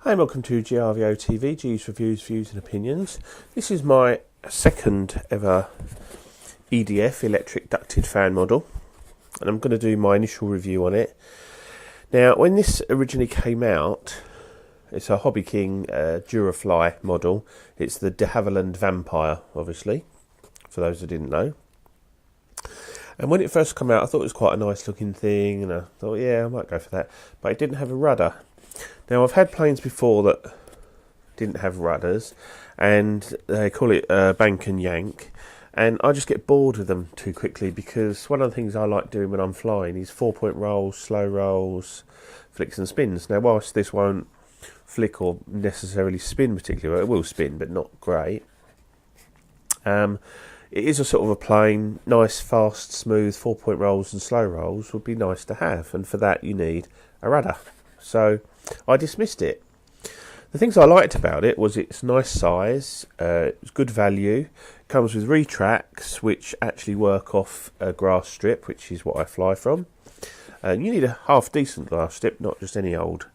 Hi and welcome to GRVOTV, G's Reviews, Views and Opinions. This is my second ever EDF, electric ducted fan model, and I'm going to do my initial review on it. Now, when this originally came out, it's a Hobbyking Durafly model. It's the de Havilland Vampire, obviously, for those who didn't know. And when it first came out, I thought it was quite a nice looking thing, and I thought, yeah, I might go for that. But it didn't have a rudder. Now, I've had planes before that didn't have rudders, and they call it bank and yank, and I just get bored with them too quickly, because one of the things I like doing when I'm flying is 4-point rolls, slow rolls, flicks and spins. Now, whilst this won't flick or necessarily spin particularly, well, it will spin, but not great. It is a sort of a plane, nice, fast, smooth 4-point rolls and slow rolls would be nice to have, and for that you need a rudder. So I dismissed it. The things I liked about it was its nice size, it's good value, comes with retracts which actually work off a grass strip, which is what I fly from. And you need a half decent grass strip, not just any old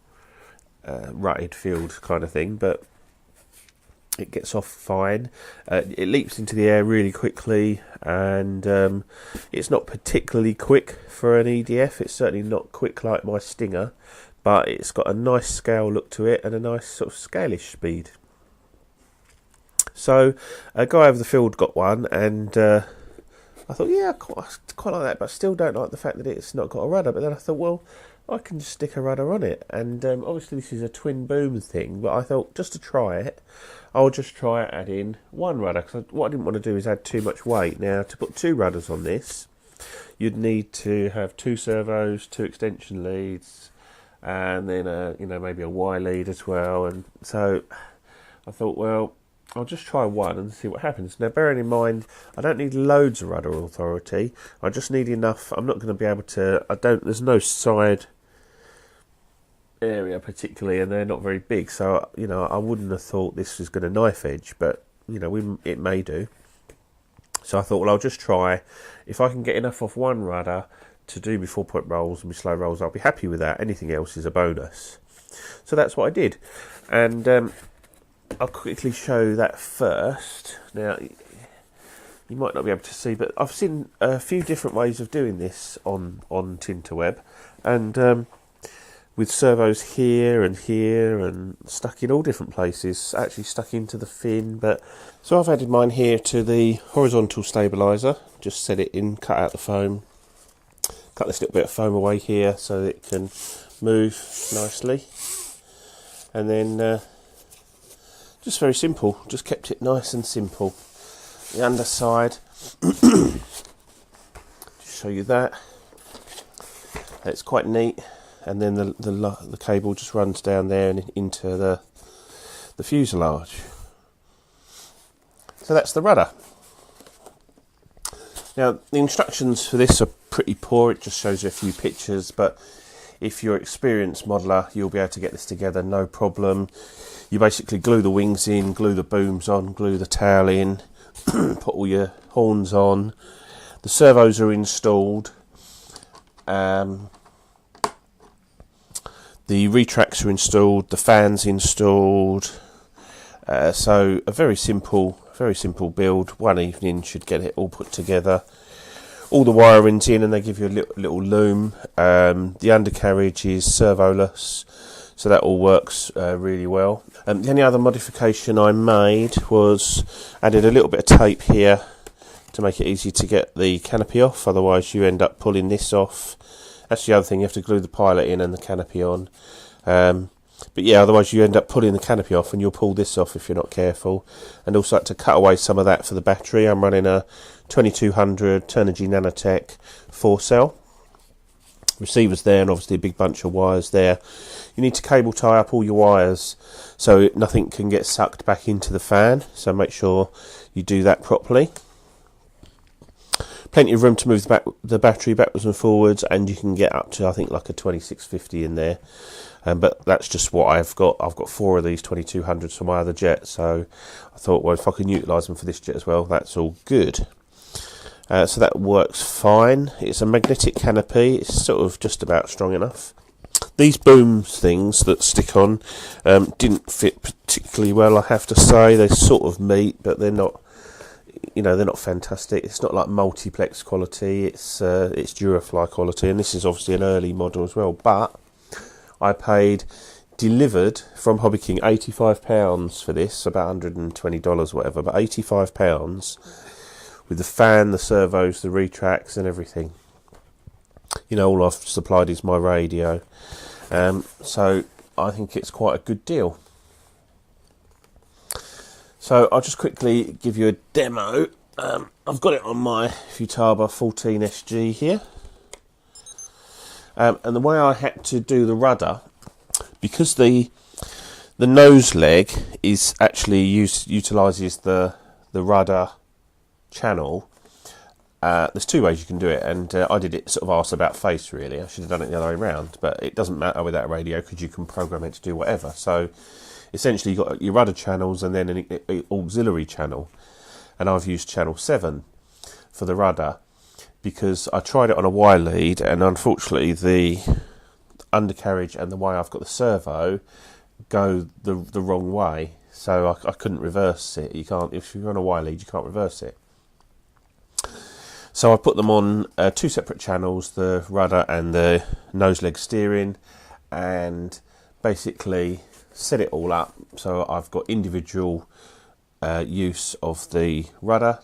rutted field kind of thing, but it gets off fine. It leaps into the air really quickly, and it's not particularly quick for an EDF. It's certainly not quick like my Stinger, but it's got a nice scale look to it and a nice sort of scalish speed. So a guy over the field got one, and I thought, yeah, I quite like that, but I still don't like the fact that it's not got a rudder. But then I thought, well, I can just stick a rudder on it, and obviously this is a twin boom thing, but I thought just to try it, I'll just try adding one rudder, because what I didn't want to do is add too much weight. Now, to put two rudders on this, you'd need to have 2 servos, 2 extension leads, and then maybe a Y lead as well. And so I thought, well, I'll just try one and see what happens. Now, bearing in mind, I don't need loads of rudder authority. I just need enough. I'm not going to be able to. There's no side area particularly, and they're not very big. So I wouldn't have thought this was going to knife edge, but it may do. So I thought, well, I'll just try. If I can get enough off one rudder to do my 4-point rolls and my slow rolls, I'll be happy with that. Anything else is a bonus. So that's what I did, and I'll quickly show that first. Now, you might not be able to see, but I've seen a few different ways of doing this on Tinterweb, and with servos here and stuck in all different places, actually stuck into the fin. But so I've added mine here to the horizontal stabiliser, just set it in, cut out the foam, cut this little bit of foam away here so that it can move nicely, and then just very simple, just kept it nice and simple. The underside, just show you that, it's quite neat, and then the cable just runs down there and into the fuselage. So that's the rudder. Now, the instructions for this are pretty poor. It just shows you a few pictures, but if you're an experienced modeller, you'll be able to get this together no problem. You basically glue the wings in, glue the booms on, glue the tail in, put all your horns on. The servos are installed. The retracts are installed. The fans installed. So a very simple build. One evening should get it all put together. All the wiring's in, and they give you a little loom. The undercarriage is serverless, so that all works really well. The only other modification I made was added a little bit of tape here to make it easy to get the canopy off, otherwise you end up pulling this off. That's the other thing, you have to glue the pilot in and the canopy on. But yeah, otherwise you end up pulling the canopy off, and you'll pull this off if you're not careful. And also had to cut away some of that for the battery. I'm running a 2200 Turnigy Nanotech 4-cell. Receivers there, and obviously a big bunch of wires there. You need to cable tie up all your wires so nothing can get sucked back into the fan, so make sure you do that properly. Plenty of room to move the battery backwards and forwards, and you can get up to, I think, like a 2650 in there. But that's just what I've got. I've got 4 of these 2200s for my other jet, so I thought, well, if I can utilise them for this jet as well, that's all good. So that works fine. It's a magnetic canopy. It's sort of just about strong enough. These booms things that stick on didn't fit particularly well, I have to say. They sort of meet, but they're not, you know, they're not fantastic. It's not like multiplex quality, it's Durafly quality, and this is obviously an early model as well. But I paid, delivered from Hobbyking, £85 for this, about $120 whatever, but £85 with the fan, the servos, the retracts and everything. You know, all I've supplied is my radio. So I think it's quite a good deal. So I'll just quickly give you a demo. I've got it on my Futaba 14SG here. And the way I had to do the rudder, because the nose leg is actually utilises the rudder channel. There's two ways you can do it, and I did it sort of arse about face really. I should have done it the other way around, but it doesn't matter with that radio because you can program it to do whatever. So essentially you've got your rudder channels and then an auxiliary channel, and I've used channel 7 for the rudder because I tried it on a Y lead, and unfortunately the undercarriage and the way I've got the servo go the wrong way, so I couldn't reverse it. You can't, if you're on a Y lead, you can't reverse it. So I put them on two separate channels, the rudder and the nose leg steering, and basically set it all up so I've got individual use of the rudder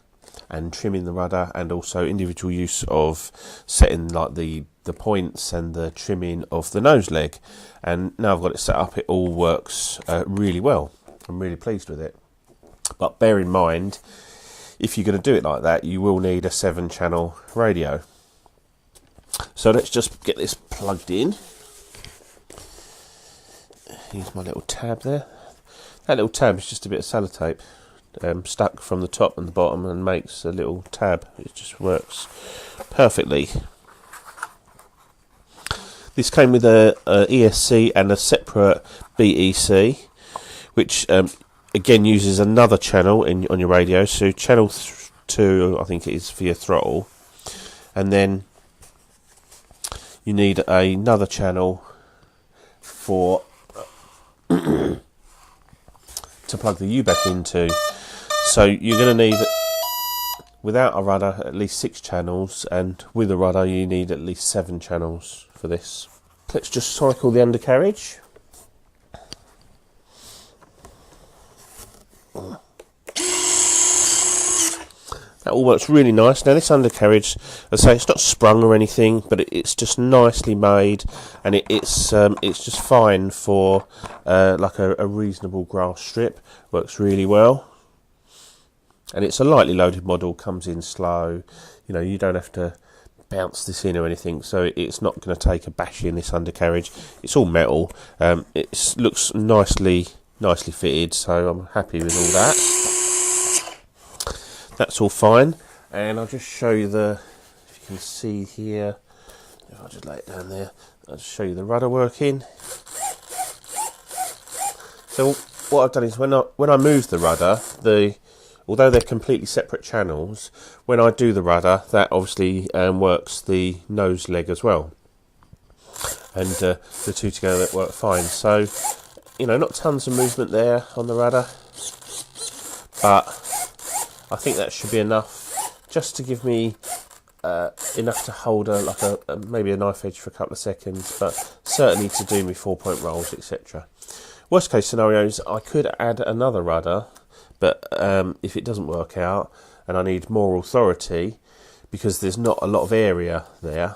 and trimming the rudder, and also individual use of setting like the points and the trimming of the nose leg. And now I've got it set up, it all works really well. I'm really pleased with it. But bear in mind, if you're going to do it like that, you will need a 7-channel radio. So let's just get this plugged in. Here's my little tab there. That little tab is just a bit of sellotape stuck from the top and the bottom and makes a little tab. It just works perfectly. This came with a ESC and a separate BEC, which again uses another channel on your radio. So channel 2, I think it is, for your throttle, and then you need another channel for to plug the U-back into. So you're going to need, without a rudder, at least 6 channels, and with a rudder you need at least 7 channels for this. Let's just cycle the undercarriage. That all works really nice. Now this undercarriage, as I say, it's not sprung or anything, but it's just nicely made, and it's just fine for like a reasonable grass strip. Works really well, and it's a lightly loaded model. Comes in slow. You know, you don't have to bounce this in or anything, so it's not going to take a bash in, this undercarriage. It's all metal. It looks nicely fitted, so I'm happy with all that. That's all fine, and I'll just show you if you can see here, if I just lay it down there, I'll just show you the rudder working. So what I've done is when I move the rudder, although they're completely separate channels, when I do the rudder, that obviously works the nose leg as well, and the two together work fine. So, you know, not tons of movement there on the rudder, but I think that should be enough just to give me enough to hold maybe a knife edge for a couple of seconds, but certainly to do me 4-point rolls, etc. Worst case scenarios, I could add another rudder, but if it doesn't work out and I need more authority, because there's not a lot of area there,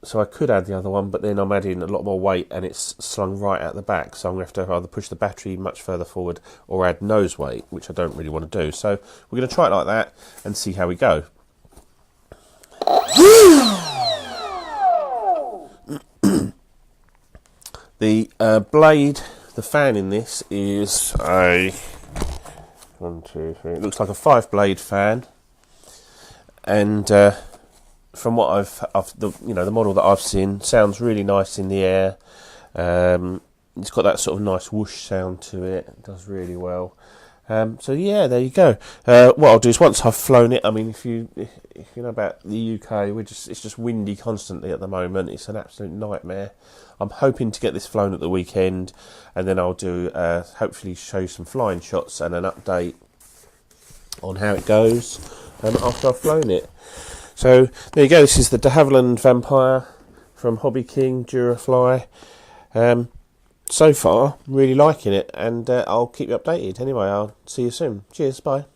so I could add the other one, but then I'm adding a lot more weight and it's slung right at the back, so I'm going to have to either push the battery much further forward or add nose weight, which I don't really want to do. So we're going to try it like that and see how we go. The blade, the fan in this is a 1, 2, 3. It looks like a 5-blade fan, and from what the model that I've seen, sounds really nice in the air. It's got that sort of nice whoosh sound to it. It does really well. So yeah, there you go. What I'll do is once I've flown it, I mean, if you know about the UK, it's just windy constantly at the moment. It's an absolute nightmare. I'm hoping to get this flown at the weekend, and then I'll do hopefully show you some flying shots and an update on how it goes after I've flown it. So there you go. This is the de Havilland Vampire from Hobbyking Durafly. So far, really liking it, and I'll keep you updated. Anyway, I'll see you soon. Cheers, bye.